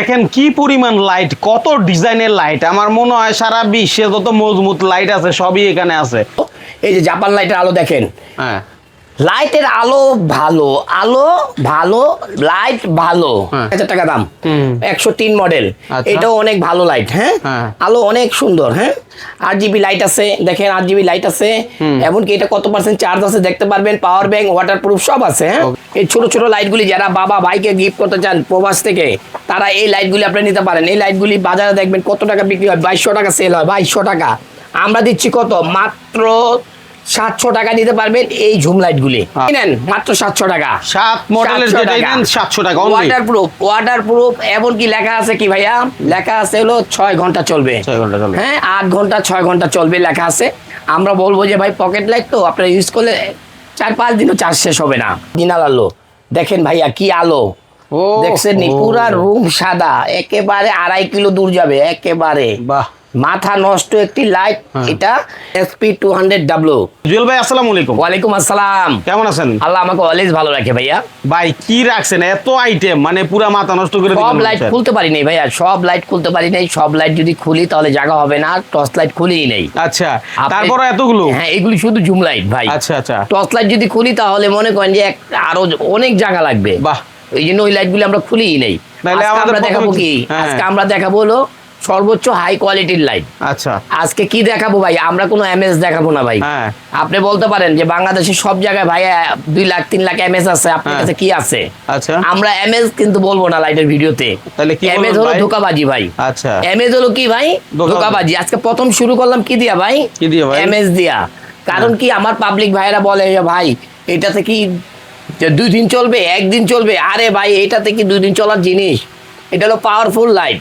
দেখেন কি পরিমাণ লাইট, কত ডিজাইনের লাইট। আমার মনে হয় সারা বিশ্বে যত মজবুত লাইট আছে সবই এখানে আছে। এই যে জাপান লাইটের আলো দেখেন, হ্যাঁ লাইটের আলো ভালো, আলো ভালো, লাইট ভালো। 1000 টাকা দাম, 103 মডেল। এটাও অনেক ভালো লাইট। হ্যাঁ, আলো অনেক সুন্দর। হ্যাঁ, 8 জিবি লাইট আছে, দেখেন 8 জিবি লাইট আছে। এমনকি এটা কত পার্সেন্ট চার্জ আছে দেখতে পারবেন। পাওয়ার ব্যাংক, ওয়াটার প্রুফ সব আছে। হ্যাঁ, এই ছোট ছোট লাইটগুলি যারা বাবা ভাইকে গিফট করতে চান প্রবাস থেকে, তারা এই লাইটগুলি আপনি নিতে পারেন। এই লাইটগুলি বাজারে দেখবেন কত টাকা বিক্রি হয়, 2200 টাকা সেল হয়। 2200 টাকা আমরা দিচ্ছি কত, মাত্র 700 টাকা নিতে পারবেন এই ঝুম লাইট গুলি। নেন মাত্র 700 টাকা। 7 মডেলের যেটাই নেন 700 টাকা অনলি। Waterproof, waterproof. এমন কি লেখা আছে কি ভাইয়া, লেখা আছে হলো 6 ঘন্টা চলবে। 6 ঘন্টা চলবে। হ্যাঁ, 8 ঘন্টা 6 ঘন্টা চলবে লেখা আছে। আমরা বলবো যে ভাই পকেট লাইট তো আপনারা ইউজ করলে 4-5 দিনও চার্জ শেষ হবে না। দিনাল আলো দেখেন ভাইয়া, কি আলো দেখছেন নি, পুরা রুম সাদা, একেবারে 2.5 কিলো দূর যাবে একেবারে। বাহ, মাথা নষ্ট একটি লাইট। এটা SP200W। জুয়েল ভাই আসসালামু আলাইকুম। ওয়ালাইকুম আসসালাম। কেমন আছেন? আল্লাহ আমাকে অলওয়েজ ভালো রাখে ভাইয়া। ভাই কি রাখছেন এত আইটেম, মানে পুরা মাথা নষ্ট করে দিলেন। সব লাইট খুলতে পারি নাই ভাইয়া, সব লাইট খুলতে পারি নাই। সব লাইট যদি খুলি তাহলে জায়গা হবে না, টর্চ লাইট খুলিই নেই। আচ্ছা, তারপরে এতগুলো? হ্যাঁ, এগুলি শুধু জুম লাইট ভাই। আচ্ছা আচ্ছা, টর্চ লাইট যদি খুলি তাহলে মনে করেন যে আরো অনেক জায়গা লাগবে। বাহ, এই জন্য ওই লাইটগুলি আমরা খুলিই নেই। আজকে আমরা দেখাবো কি, আজকে আমরা দেখাবো হলো সর্বোচ্চ হাই কোয়ালিটির লাইট। আচ্ছা, আজকে কি দেখাবো ভাই, আমরা কোনো এমএস দেখাবো না ভাই। হ্যাঁ, আপনি বলতে পারেন যে বাংলাদেশের সব জায়গায় ভাই 2 লাখ 3 লাখ এমএস আছে, আপনার কাছে কি আছে? আচ্ছা, আমরা এমএস কিন্তু বলবো না লাইটের ভিডিওতে। তাহলে কি এমএস হলো ধোকাবাজি ভাই। আচ্ছা, এমএস হলো কি ভাই, ধোকাবাজি। আজকে প্রথম শুরু করলাম কি দিয়া ভাই, কি দিয়া ভাই? এমএস দিয়া। কারণ কি, আমার পাবলিক ভাইরা বলে ভাই এটাতে কি 2 দিন চলবে, 1 দিন চলবে। আরে ভাই, এটাতে কি 2 দিন চলার জিনিস? এটা হলো পাওয়ারফুল লাইট।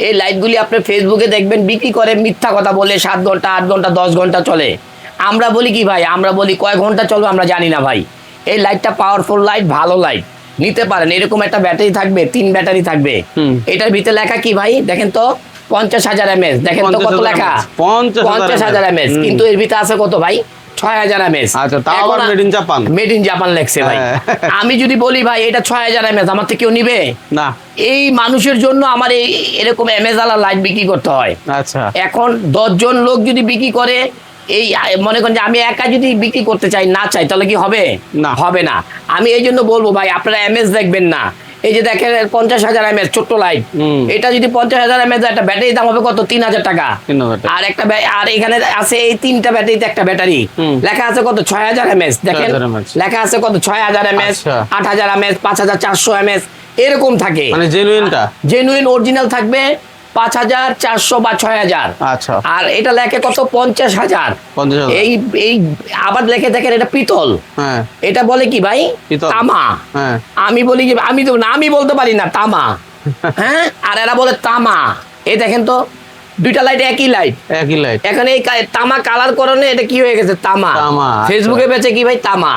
এই লাইটগুলি আপনি ফেসবুকে দেখবেন বিক্রি করে, মিথ্যা কথা বলে 7 ঘন্টা 8 ঘন্টা 10 ঘন্টা চলে। আমরা বলি কি ভাই, আমরা বলি কয় ঘন্টা চলবে আমরা জানি না ভাই। এই লাইটটা পাওয়ারফুল লাইট, ভালো লাইট, নিতে পারেন। এরকম একটা ব্যাটারি থাকবে, 3 ব্যাটারি থাকবে। এটার ভিতরে লেখা কি ভাই দেখেন তো, 50,000 mAh। দেখেন তো কত লেখা, 50,000 mAh। কিন্তু এর ভিতরে আছে কত ভাই, 6000 mAh। আচ্ছা, তাও আবার made in Japan. Made in Japan লেখছে ভাই। আমি যদি বলি ভাই এটা 6000 mAh, আমার থেকে কেউ নিবে না। এই মানুষের জন্য আমার এরকম এমএস আলা লাইট বিক্রি করতে হয়। আচ্ছা, এখন 10 জন লোক যদি বিক্রি করে, এই মনে করেন যে আমি একা যদি বিক্রি করতে চাই না চাই, তাহলে কি হবে? না, হবে না। আমি এই জন্য বলবো ভাই, আপনারা এমএস দেখবেন না। এই যে দেখেন 50,000 mAh ছোট্ট লাইট, এটা যদি 50,000 mAh, একটা ব্যাটারির দাম হবে কত, 3000 টাকা। আর একটা আর এখানে আছে এই 3টা ব্যাটারিতে একটা ব্যাটারি, লেখা আছে কত, 6000 mAh। দেখেন লেখা আছে কত, 6000 mAh, 8000 mAh, 5400 mAh, এরকম থাকে। মানে জেনুইন অরিজিনাল থাকবে 5400 বা 6000। আচ্ছা, আর এটা লেখে কত, 50,000। এই এই আবার লেখে দেখেন এটা পিতল। হ্যাঁ, এটা বলে কি ভাই, তামা। হ্যাঁ, আমি বলি যে আমি তো নামই বলতে পারি না, তামা। হ্যাঁ, আর এরা বলে তামা। এই দেখেন তো, 2টা লাইট একই লাইট। এখানে এই তামা কালার করণে এটা কি হয়ে গেছে, তামা। ফেসবুকে বেচে কি ভাই, তামা।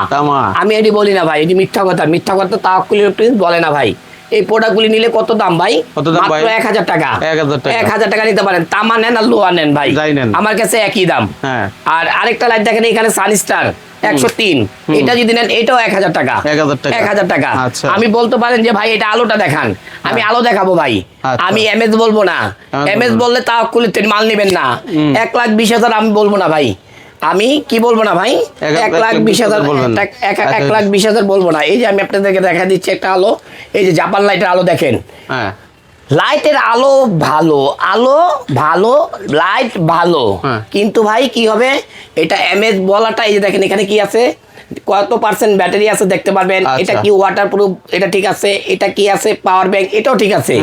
আমি এটি বলি না ভাই, এটি মিথ্যা কথা। মিথ্যা কথা তাওয়াক্কুল ইলেকট্রনিক্স বলে না ভাই। এই প্রোডাক্টগুলি নিলে কত দাম ভাই, মাত্র 1000 টাকা। 1000 টাকা নিতে পারেন। তামা নেন আর লোহা নেন ভাই, আমার কাছে একই দাম। আর আরেকটা লাইট দেখেন এখানে সানস্টার 103, এটা যদি নেন এটাও 1000 টাকা। 1000 টাকা। আমি বলতে পারেন যে ভাই এটা আলোটা দেখান, আমি আলো দেখাবো ভাই। আমি এমএস বলবো না। এমএস বললে তাওয়াক্কুলের মাল নেবেন না। 1,20,000 আমি বলবো না ভাই। আমি কি বলবো না ভাই, 1,20,000, 1,20,000 বলবো না। এই যে আমি আপনাদেরকে দেখা দিচ্ছি একটা আলো, এই যে জাপান লাইটের আলো দেখেন। লাইটের আলো ভালো, আলো ভালো, লাইট ভালো। কিন্তু ভাই কি হবে, এটা এমএস বলাটা, এই যে দেখেন এখানে কি আছে, কত পার্সেন্ট ব্যাটারি আছে দেখতে পারবেন। এটা কি ওয়াটারপ্রুফ, এটা ঠিক আছে। এটা কি আছে, পাওয়ার ব্যাংক, এটাও ঠিক আছে।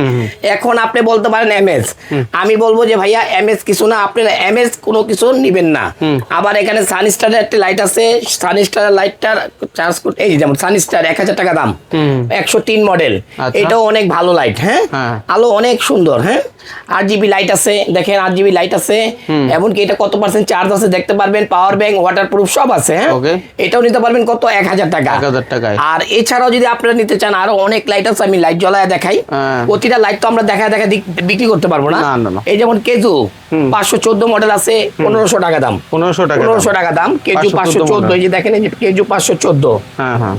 এখন আপনি বলতে পারেন এমএস, আমি বলবো যে ভাইয়া এমএস কিছু না, আপনারা এমএস কোনো কিছু নিবেন না। আবার এখানে সানস্টারের একটা লাইট আছে, সানস্টারের লাইটটার চার্জ করতে, এই যেমন সানস্টার 1000 টাকা দাম, 103 মডেল। এটাও অনেক ভালো লাইট। হ্যাঁ, আলো অনেক সুন্দর। হ্যাঁ, 8 জিবি লাইট আছে, দেখেন 8 জিবি লাইট আছে। এমনকি এটা কত পার্সেন্ট চার্জ আছে দেখতে পারবেন। পাওয়ার ব্যাংক, ওয়াটার প্রুফ সব আছে। হ্যাঁ, এটাও নিতে পারবেন কত 1000 টাকা। 1000 টাকায়। আর এছাড়াও যদি আপনারা নিতে চান আরো অনেক লাইট আছে, আমি লাইট জ্বলায় দেখাই। প্রতিটা লাইট তো আমরা দেখায় বিক্রি করতে পারবো না। এই যেমন কেজু 514 মডেল আছে, 1500 টাকা দাম। 1500 টাকা দাম কেজু 514। এই যে দেখেন, এই যে কেজু 514।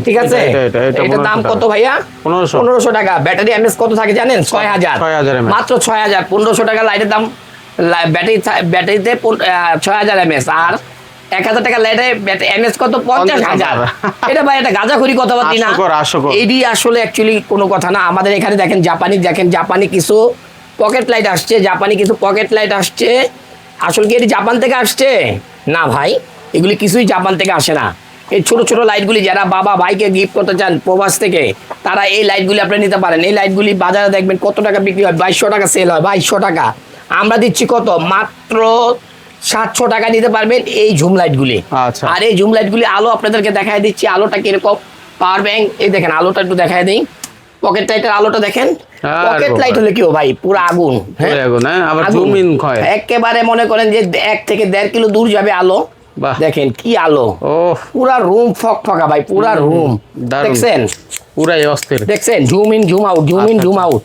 ঠিক আছে, এটার দাম কত ভাইয়া? 1500 টাকা। ব্যাটারি এমএস কত থাকে জানেন? 6000। মাত্র 6000। 1500 টাকা লাইটের দাম। ব্যাটারিতে 6000 এমএস। আর 1000 টাকা লাইটে এমএস কত? 50000। এটা ভাই এটা গাঁজাখুরি কথাবার্তা না, এডি আসলে অ্যাকচুয়ালি কোনো কথা না। আমাদের এখানে দেখেন জাপানি কিছু পকেট লাইট আসছে, আসলে কি এটি জাপান থেকে আসছে? না ভাই, এগুলি কিছুই জাপান থেকে আসে না। এই ছোট ছোট লাইটগুলি যারা বাবা ভাইকে গিফট করতে চান প্রবাস থেকে, তারা এই লাইটগুলি আপনি নিতে পারেন। এই লাইটগুলি বাজারে দেখবেন কত টাকা বিক্রি হয়, 2200 টাকা সেল হয়। 2200 টাকা। আমরা দিচ্ছি কত? মাত্র 700 টাকা নিতে পারবেন এই ঝুম লাইটগুলি। আর এই ঝুম লাইটগুলি আলো আপনাদেরকে দেখায় দিচ্ছি, আলোটা কিরকম। পাওয়ার ব্যাংক, এই দেখেন আলোটা একটু দেখায় দিই। পকেট লাইটের আলোটা দেখেন। পকেট লাইট হলে কি ভাই পুরো আগুন। একেবারে মনে করেন যে 1 থেকে 1.5 কিলো দূর যাবে আলো। দেখেন কি আলো, পুরা রুম ফকফকা ভাই, পুরা রুম। দেখছেন পুরাই অস্থির। দেখছেন zoom in zoom out, zoom in zoom out.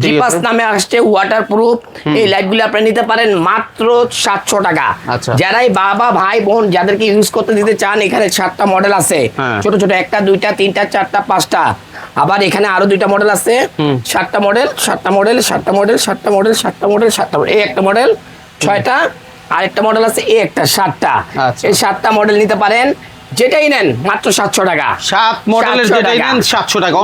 Geepas নামে আসছে, ওয়াটারপ্রুফ। এই লাইটগুলো আপনি নিতে পারেন মাত্র 700 টাকা। যারাই বাবা ভাই বোন যাদেরকে ইউজ করতে দিতে চান, এখানে 7টা মডেল আছে। ছোট ছোট 1টা 2টা 3টা 4টা 5টা। আবার এখানে আরো 2টা মডেল আছে। 7টা মডেল 7টা মডেল 7টা মডেল 7টা মডেল 7টা মডেল 7টা মডেল। এই একটা মডেল 6টা, আরেকটা মডেল আছে এই একটা 7টা। এই 7টা মডেল নিতে পারেন, যেটাই নেন মাত্র 700 টাকা। 7 মডেলের যেটাই নেন 700 টাকা।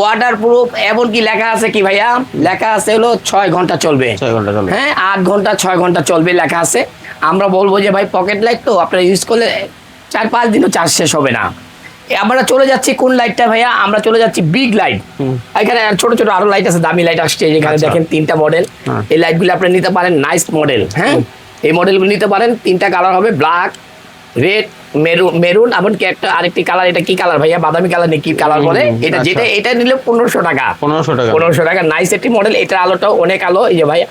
ওয়াটারপ্রুফ। এমন কি লেখা আছে কি ভাইয়া? লেখা আছে হলো 6 ঘন্টা চলবে। 6 ঘন্টা চলবে, হ্যাঁ 8 ঘন্টা 6 ঘন্টা চলবে লেখা আছে। আমরা বলবো যে ভাই পকেট লাইট তো আপনারা ইউজ করলে 4-5 দিনও চার্জ শেষ হবে না। আমরা চলে যাচ্ছি কোন লাইটটা ভাইয়া? আমরা চলে যাচ্ছি বিগ লাইট। এখানে ছোট ছোট আরো লাইট আছে, দামি লাইট আসছে। এখানে দেখেন 3টা মডেল। এই লাইটগুলো আপনি নিতে পারেন, নাইস মডেল। হ্যাঁ, এই মডেলগুলো নিতে পারেন। 3টা কালার হবে, ব্ল্যাক, রেড, মেরুন, এমনকি একটা আরেকটি কালার। এটা কি কালার ভাইয়া? বাদামি কালার নাকি কালার বলে এটা? যেটা এটা নিলে 1500 টাকা। 1500 টাকা। নাইস একটি মডেল। এটার আলোটাও অনেক আলো। এই যে ভাইয়া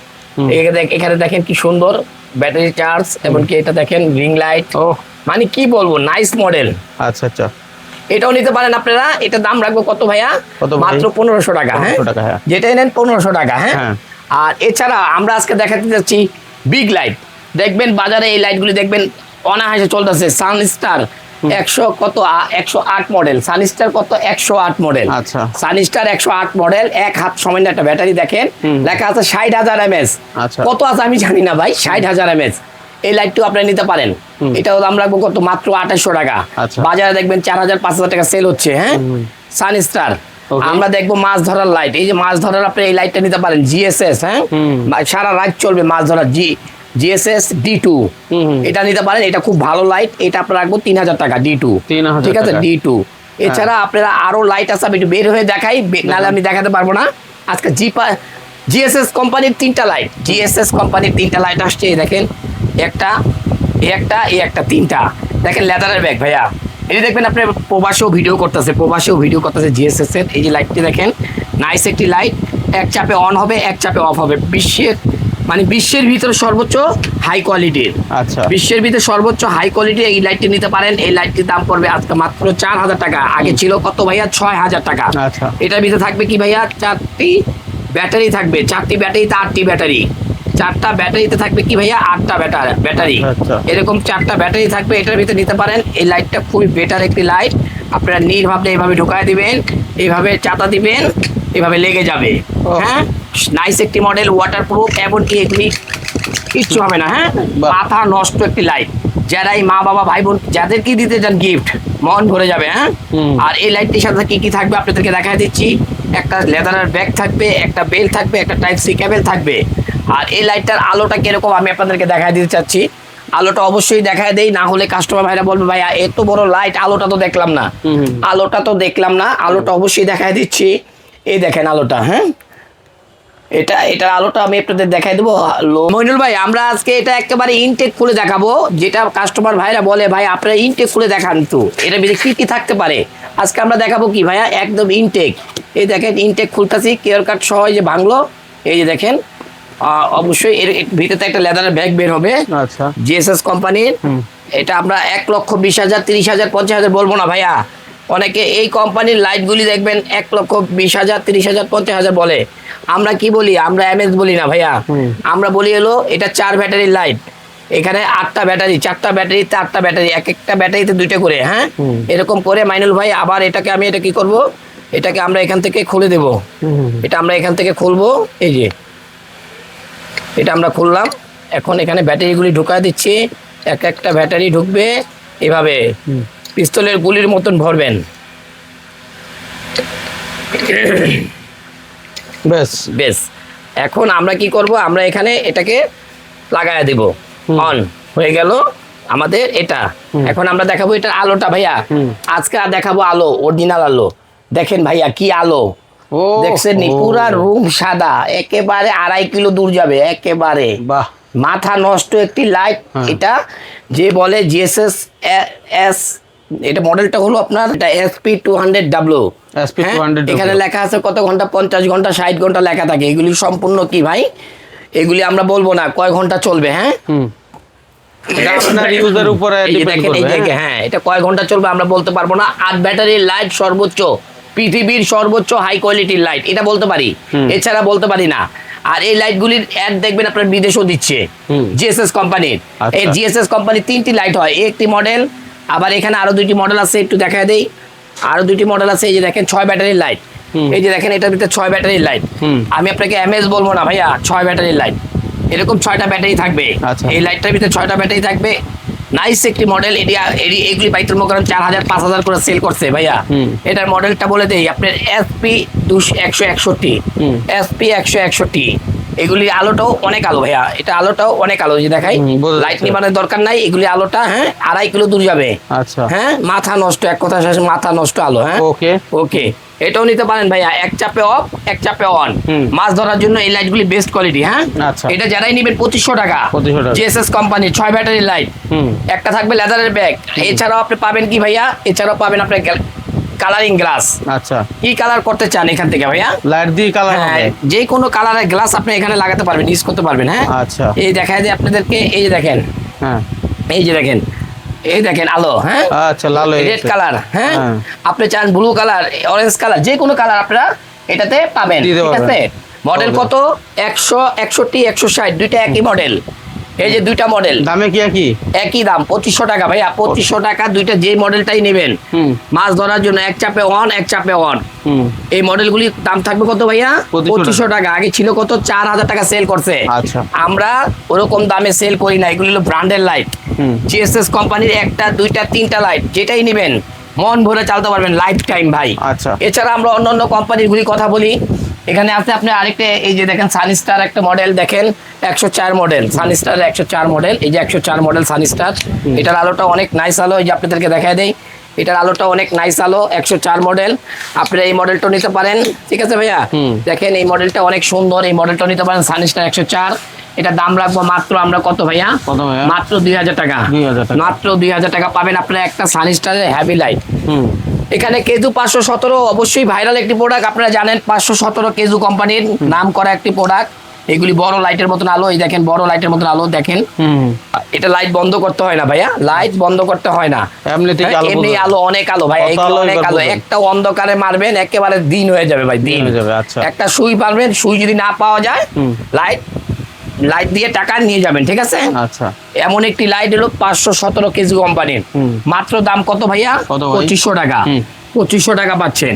এখানে দেখেন কি সুন্দর ব্যাটারি চার্জ, এমনকি এটা দেখেন রিং লাইট। মানে কি বলবো, নাইস মডেল। আচ্ছা, এটাও নিতে পারেন আপনারা। এটা দাম রাখবো কত ভাইয়া? মাত্র 1500 টাকা। হ্যাঁ, যেটাই নেন 1500 টাকা। হ্যাঁ। আর এছাড়া আমরা আজকে দেখাতে যাচ্ছি বিগ লাইট। দেখবেন বাজারে এই লাইটগুলি দেখবেন অনায়াসে চলতেছে। Sunstar 108 model. সানস্টার কত? 108 মডেল। Sunstar 108 model. 1 হাত সমান একটা ব্যাটারি। দেখেন লেখা আছে 60000 এমএস। কত আছে আমি জানি না ভাই, 60000 এমএস। এই লাইটটাও আপনি নিতে পারেন। এটাও দাম রাখবো কত? মাত্র 2800 টাকা। বাজারে দেখবেন 4000-5000 টাকা সেল হচ্ছে। হ্যাঁ, সানস্টার। আমরা দেখবো মাছ ধরার লাইট। এই যে মাছ ধরার আপনি এই লাইটটা নিতে পারেন, জিএসএস। হ্যাঁ, সারা রাত চলবে মাছ ধরার। জিএসএস D2 এটা নিতে পারেন। এটা খুব ভালো লাইট। এটা আপনার রাখবো 3000 টাকা। D2, ঠিক আছে, D2। এছাড়া আপনারা আরো লাইট আছে, আমি একটু বের হয়ে দেখাই, নাহলে আমি দেখাতে পারবো না আজকে। জিএসএস কোম্পানির 3টা লাইট। জিএসএস কোম্পানির 3টা লাইট আসছে। এই দেখেন, একটা 3টা। দেখেন লেদারের ব্যাগ ভাইয়া। এই দেখবেন আপনি প্রবাসেও ভিডিও করতেছে জিএসএস এর। এই যে লাইটটি দেখেন, নাইস একটি লাইট। এক চাপে অন হবে, এক চাপে অফ হবে। বিশ্বের ভিতরে সর্বোচ্চ হাই কোয়ালিটির। বিশ্বের ভিতরে সর্বোচ্চ হাই কোয়ালিটির এই লাইটটি নিতে পারেন। এই লাইটটির দাম পড়বে আজকে মাত্র 4000 টাকা। আগে ছিল কত ভাইয়া? 6000 টাকা। এটার ভিতরে থাকবে কি ভাইয়া? 4টি ব্যাটারি থাকবে। 4টি ব্যাটারিতে 8টি ব্যাটারি। 4টা ব্যাটারিতে থাকবে কি ভাইয়া? 8টা ব্যাটারি। এরকম 4টা ব্যাটারি থাকবে। এটার ভিতরে নিতে পারেন। এই লাইটটা খুবই বেটার একটি লাইট। আপনারা নির্ভাবে এইভাবে ঢুকায় দিবেন, এইভাবে চাতা দিবেন, এভাবে লেগে যাবে। হ্যাঁ, নাইস একটি মডেল, ওয়াটারপ্রুফ, এমনকি এগুলি কিচ্ছু হবে না। হ্যাঁ, মাথা নষ্ট একটি লাইট। যারাই মা বাবা ভাই বোন যাদেরকে দিতে চান গিফট, মন ভরে যাবে। হ্যাঁ, আর এই লাইটটির সাথে কি কি থাকবে আপনাদেরকে দেখা দিচ্ছি। একটা লেদারের ব্যাগ থাকবে, একটা বেল থাকবে, একটা টাইপ সি কেবল থাকবে। আর এই লাইটটার আলোটা কিরকম আমি আপনাদেরকে দেখায় দিতে চাচ্ছি। আলোটা অবশ্যই দেখায় দেই, না হলে কাস্টমার ভাইরা বলবে ভাইয়া এত বড় লাইট, আলোটা তো দেখলাম না। আলোটা অবশ্যই দেখায় দিচ্ছি। এই দেখেন আলোটা। হ্যাঁ, এটার আলোটা আমি আপনাদের দেখাই দেবো। মইনুল ভাই, আমরা আজকে এটা একেবারে ইনটেক খুলে দেখাবো। যেটা কাস্টমার ভাইরা বলে ভাই আপনারা ইনটেক খুলে দেখান তো, এটার ভিতরে কি কি থাকতে পারে। আজকে আমরা দেখাবো কি ভাইয়া? একদম ইনটেক। এই দেখেন ইনটেক খুলতেছি, কেয়ার কার্ড সহ যে ভাঙলো। এই যে দেখেন অবশ্যই এর ভিতরে একটা লেদারের ব্যাগ বের হবে। আচ্ছা, জিএসএস কোম্পানির। এটা আমরা 1,20,000 30,000 50,000 বলবো না ভাইয়া। অনেকে এই কোম্পানির লাইটগুলি দেখবেন 1,20,000 30,000 50,000 বলে। আমরা কি বলি? আমরা এমএস বলি না ভাইয়া, আমরা বলি হলো এটা 4 ব্যাটারির লাইট। এখানে 8টা ব্যাটারি, 4টা ব্যাটারিতে 8টা ব্যাটারি, এক একটা ব্যাটারিতে 2টা করে, হ্যাঁ এরকম করে মাইনুল ভাই। আবার এটাকে আমি এটা কি করব, এটাকে আমরা এখান থেকে খুলে দেব। এটা আমরা এখান থেকে খুলবো, এই যে এটা আমরা খুললাম। এখন এখানে ব্যাটারিগুলি ঢুকায় দিচ্ছি। এক একটা ব্যাটারি ঢুকবে এভাবে পিস্তলের গুলির মতন ভরবেন। বেশ এখন আমরা কি করব, আমরা এখানে এটাকে লাগায় দেব। অন হয়ে গেল আমাদের এটা। এখন আমরা দেখাবো এটার আলোটা ভাইয়া। আজকে আর দেখাবো আলো, অরিজিনাল আলো। দেখেন ভাইয়া কি আলো, দেখছেন নি? পুরা রুম সাদা, একেবারে 2.5 কিলো দূর যাবে একেবারে। বাহ, মাথা নষ্ট একটি লাইট। এটা যে বলে জিএসএস এস, এটা মডেলটা হলো আপনার এটা SP200W। এখানে লেখা আছে কত ঘন্টা, 50 ঘন্টা 60 ঘন্টা লেখা থাকে। এগুলি সম্পূর্ণ কি ভাই, এগুলি আমরা বলবো না কয় ঘন্টা চলবে। হ্যাঁ হ্যাঁ, এটা কয় ঘন্টা চলবে আমরা বলতে পারবো না। 8 ব্যাটারির লাইট, সর্বোচ্চ পৃথিবীর সর্বোচ্চ হাই কোয়ালিটির লাইট, এটা বলতে পারি, এছাড়া বলতে পারি না। আর এই লাইটগুলির অ্যাড দেখবেন আপনার বিদেশেও দিচ্ছে জিএসএস কোম্পানির। এই জিএসএস কোম্পানির 3টি লাইট হয়, একটি মডেল। আবার এখানে আরো 2টি মডেল আছে, একটু দেখায় দেই। আরো 2টি মডেল আছে, এই যে দেখেন 6 ব্যাটারির লাইট। এই যে দেখেন এটার ভিতরে 6 ব্যাটারির লাইট। আমি আপনাকে এমএস বলবো না ভাইয়া, 6 ব্যাটারির লাইট। এরকম 6টা ব্যাটারি থাকবে। এই লাইটটার ভিতরে 6টা ব্যাটারি থাকবে। নাইস একটি মডেল। এগুলি বাইতুল মোকাররম 4,000 5,000 করে সেল করছে ভাইয়া। এটার মডেলটা বলে দেই আপনার SP161। SP161। এগুলি আলোটাও অনেক আলো ভাইয়া, এটা আলোটাও অনেক আলো। যে দেখাই, লাইট নিবানোর দরকার নাই। এগুলি আলোটা 2.5 কিলো দূর যাবে। আচ্ছা, হ্যাঁ মাথা নষ্ট, এক কথা শেষ, মাথা নষ্ট আলো। হ্যাঁ ওকে ওকে, এটাও নিতে পারেন ভাইয়া। এক চাপে অফ, এক চাপে অন। মাছ ধরার জন্য এই লাইটগুলি বেস্ট কোয়ালিটি। হ্যাঁ এটা যারাই নেবেন 2500 টাকা। GSS company 6 battery light. একটা থাকবে লেদারের ব্যাগ। এছাড়াও আপনি পাবেন কি ভাইয়া, এছাড়াও পাবেন আপনার কালারিং গ্লাস। আচ্ছা, কি কালার করতে চান এখান থেকে ভাইয়া? লাইট দিয়ে কালার হবে, যে কোনো কালারের গ্লাস আপনি এখানে লাগাতে পারবেন, ইউজ করতে পারবেন। হ্যাঁ আচ্ছা, এই দেখায় যে আপনাদেরকে, এই যে দেখেন, এই যে দেখেন, এই দেখেন আলো। হ্যাঁ আচ্ছা, লাল রেড কালার। হ্যাঁ আপনি চান ব্লু কালার, অরেঞ্জ কালার, যে কোনো কালার আপনারা এটাতে পাবেন। ঠিক আছে, মডেল কত? 161 160, দুইটা একই মডেল। এই যে 2টা মডেল, দামে কি একই দাম, 2500 টাকা ভাইয়া। 2500 টাকা দুইটা, যে মডেলটাই নেবেন মাছ ধরার জন্য। এক চাপে অন, এক চাপে অন। এই মডেলগুলি দাম থাকবে কত ভাইয়া? 2500 টাকা। আগে ছিল কত? 4,000 টাকা সেল করছে। আচ্ছা, আমরা ওরকম দামে সেল করি না। এগুলি হলো ব্র্যান্ডের লাইট। জিএসএস কোম্পানির 1টা 2টা 3টা লাইট, যেটাই নেবেন মন ভরে চালাতে পারবেন লাইফ টাইম ভাই। আচ্ছা, এছাড়া আমরা অন্যান্য কোম্পানির গুলি কথা বলি। এখানে আছে আপনি আরেকটা, এই যে দেখেন সানস্টার একটা মডেল, দেখেন 104 মডেল, সানস্টার 104 মডেল। এই যে 104 মডেল সানস্টার, এটার আলোটা অনেক নাইস আলো। এই যে আপনাদেরকে দেখায় দেই, এটার আলোটা অনেক নাইস আলো। 104 মডেল, আপনারা এই মডেলটা নিতে পারেন। ঠিক আছে ভাইয়া, দেখেন এই মডেলটা অনেক সুন্দর, এই মডেলটা নিতে পারেন সানস্টার 104। এটা দাম রাখবো মাত্র আমরা কত ভাইয়া? মাত্র 2,000 টাকা। মাত্র 2,000 টাকা পাবেন আপনারা একটা সানস্টারের হেভি লাইট। এখানে কেজু 517 অবশ্যই ভাইরাল একটি প্রোডাক্ট, আপনারা জানেন। 517 কেজু কোম্পানির নাম করা একটি প্রোডাক্ট। এগুলি বড় লাইটের মতন আলো, এই দেখেন বড় লাইটের মতন আলো দেখেন। এটা লাইট বন্ধ করতে হয় না ভাইয়া, লাইট বন্ধ করতে হয় না, এমনি আলো অনেক আলো ভাই, অনেক আলো। একটা অন্ধকারে মারবেন একেবারে দিন হয়ে যাবে ভাই, দিন হয়ে যাবে। আচ্ছা, একটা সুই পারবেন, সুই যদি না পাওয়া যায় লাইট দিয়ে টাকা নিয়ে যাবেন। ঠিক আছে, আচ্ছা, এমন একটি লাইট হলো 517 কেজি কোম্পানির। মাত্র দাম কত ভাইয়া? 2500 টাকা। 2500 টাকা পাচ্ছেন।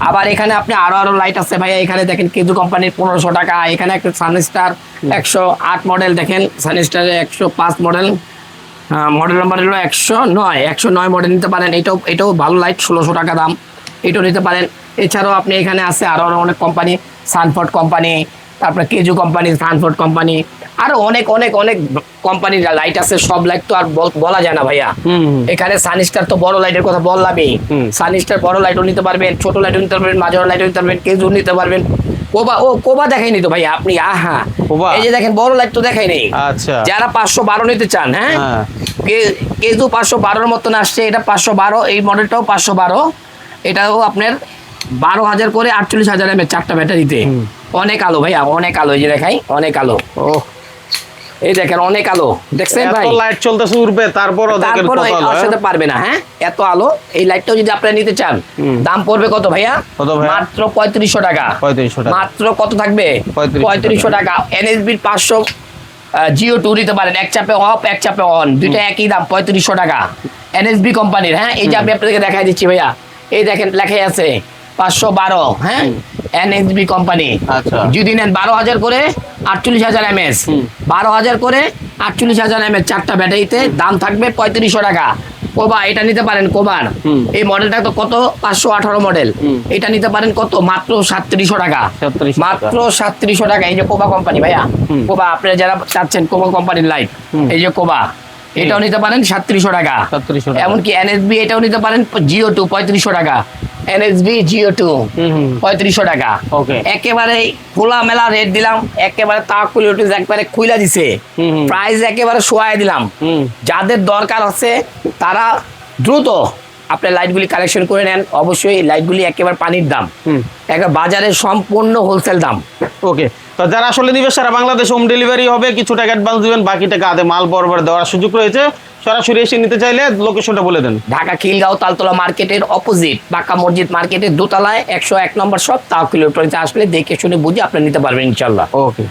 আবার এখানে আপনি আরো লাইট আছে ভাইয়া। এখানে দেখেন কেজু কোম্পানির 1500 টাকা। এখানে একটা সানস্টার 108 মডেল, দেখেন সানস্টারের 105 মডেল, মডেল নাম্বার হলো 109 মডেল নিতে পারেন। এটাও ভালো লাইট, 1600 টাকা দাম, এটাও নিতে পারেন। এছাড়াও আপনি এখানে আছে আরো অনেক কোম্পানি, সানফোর্ড কোম্পানি, তারপরে কেজু কোম্পানি, সানফোর্ড কোম্পানি, আরো অনেক অনেক অনেক কোম্পানির লাইট আছে। সব লাইট তো আর বলা যায় না ভাইয়া। এখানে সানস্টার তো বড় লাইটের কথা বললামই। সানস্টার বড় লাইটও নিতে পারবেন, ছোট লাইটও নিতে পারবেন, মাঝারি লাইটও নিতে পারবেন, কেজু নিতে পারবেন। কোবা দেখাইনি তো ভাইয়া আপনি? আহা, এই যে দেখেন বড় লাইট তো দেখাই নেই। আচ্ছা, যারা 512 নিতে চান, হ্যাঁ কেজু 512 মতন আসছে, এটা 512। এই মডেলটাও 512। এটাও আপনার 12,000 করে 48,000 এমএর 4টা ব্যাটারিতে। অনেক আলো ভাইয়া, অনেক আলো, এই যে দেখাই অনেক আলো। ও এই দেখেন অনেক আলো, দেখছেন ভাই? এত লাইট চলতেছে উঠবে, তারপরও দেখেন তারপরে কত আলো, এর সাথে পারবে না। হ্যাঁ, এত আলো। এই লাইটটাও যদি আপনারা নিতে চান, দাম পড়বে কত ভাইয়া? কত ভাইয়া? মাত্র 3500 টাকা। 3500 টাকা। মাত্র কত থাকবে? 3500 টাকা। এনএসবির 500 জিও টু নিতে পারেন, এক চাপে অফ এক চাপে অন, দুইটা একই দাম 3500 টাকা এনএসবি কোম্পানির। হ্যাঁ, এই যে আমি আপনাদেরকে দেখাই দিচ্ছি ভাইয়া, এই দেখেন লেখাই আছে 512। হ্যাঁ, এনএসবি কোম্পানি। আচ্ছা। যদি নেন 12000 করে 48000 এমএস, 12000 করে 48000 এমএস, 4টা ব্যাটারিতে দাম থাকবে 3500 টাকা। কোবা এটা নিতে পারেন, কোবার এই মডেলটা তো কত? 518 মডেল। এটা নিতে পারেন কত? মাত্র 3700 টাকা। 3700 মাত্র 3700 টাকা। এই যে কোবা কোম্পানি ভাইয়া, কোবা আপনারা যারা চাচ্ছেন কোবা কোম্পানির লাইট, এই যে কোবা, এটাও নিতে পারেন 3700 টাকা। 3700 টাকা। এমনকি এনএসবি এটাও নিতে পারেন জিও টু 3500 টাকা। এনএসবি জিও টু 3500 টাকা। ওকে। একেবারে খোলা মেলা রেট দিলাম, একেবারে তাকুল একবারে খুইলা দিছে, প্রাইস একেবারে শোয়াই দিলাম। যাদের দরকার আছে তারা দ্রুত আপনার লাইটগুলি কালেকশন করে নেন। অবশ্যই লাইটগুলি একেবারে পানির দাম, একবার বাজারে সম্পূর্ণ হোলসেল দাম। ওকে, তো যারা আসলে নিবে সারা বাংলাদেশ হোম ডেলিভারি হবে, কিছু টাকা অ্যাডভান্স দিবেন, বাকি টাকা আদে মাল বরাবর দেওয়ার সুযোগ রয়েছে। সরাসরি এসে নিতে চাইলে লোকেশনটা বলে দেন। ঢাকা খিলগাঁও তালতলা মার্কেটের অপোজিট বাঁকা মসজিদ মার্কেটের দোতলায় 101 নম্বর শপ তাওয়াক্কুল ইলেকট্রনিক্স। আসলে দেখে শুনে বুঝে আপনি নিতে পারবেন ইনশাল্লাহ। ওকে।